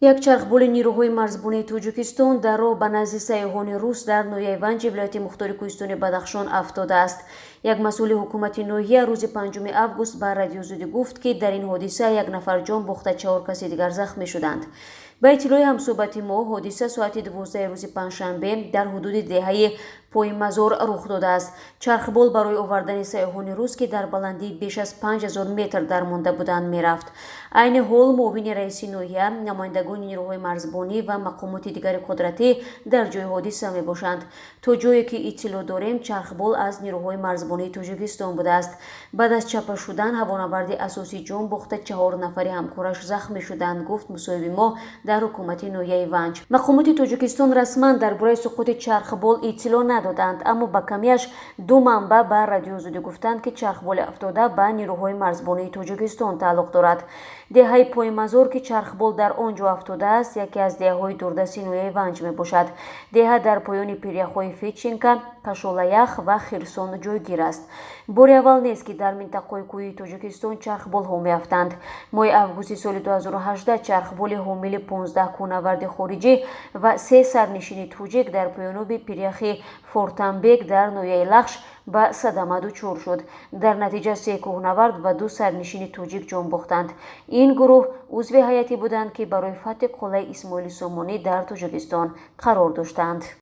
یک چرخبول نیروهای مرزبانی توجیکستان در راه به نزد سیاحان روس در ناحیه ونج ولایت مختار کوهستان بدخشان افتاده است. یک مسئول حکومت ناحیه روز 5 آگوست به رادیو زودی گفت که در این حادثه یک نفر جان باخته 4 کسی دیگر زخمی شدند. به اطلاع همصحبت ما، حادثه ساعت 12 روز پنجشنبه در حدود دهه پای مزار رخ داده است. چرخبول برای آوردن سیاحان روس که در بلندی بیش از 5000 متر درمانده بودند میرفت. عین حال معاون رئیس ناحیه، نمایندگان نیروهای مرزبانی و مقامات دیگر قدرتی در جای حادثه می باشند. تا جایی که اطلاع داریم چرخبول از نیروهای مرزبانی توجیکستان بوده است. بعد از چپه شدن هوانورد اساسی جان باخته 4 نفری همکارش زخمی شدند، گفت مصاحب ما در حکومت ناحیه ونج. مقامات توجیکستان رسما درباره سقوط چرخبول اطلاع ندادند، اما با کمیش 2 منبع به رادیو زودی گفتند که چرخبول افتاده به نیروهای مرزبانی توجیکستان تعلق دارد. دهه پای مزار که چرخبول در آنجا افتاده است یکی از دهه‌های دوردستی ناحیه ونج می باشد. دهه در پایان پیریخ‌های فیچینکا، کاشولایخ و خرسون جایگیر است. بار اول نیست که در منطقه کوهی توجیکستان چرخبول ها میافتند. ماه آگوست سال 2018 چرخبول حامل 15 کوهنورد خارجی و 3 سرنشین توجیک در پایان پیریخ فورتنبک در ناحیه لخش به صدمه دچار شد. در نتیجه 3 کوهنورد و 2 سرنشین توجیک جان باختند. این گروه عضو هیئتی بودند که برای فتح قلعه اسماعیل سامانی در توجیکستان قرار داشتند.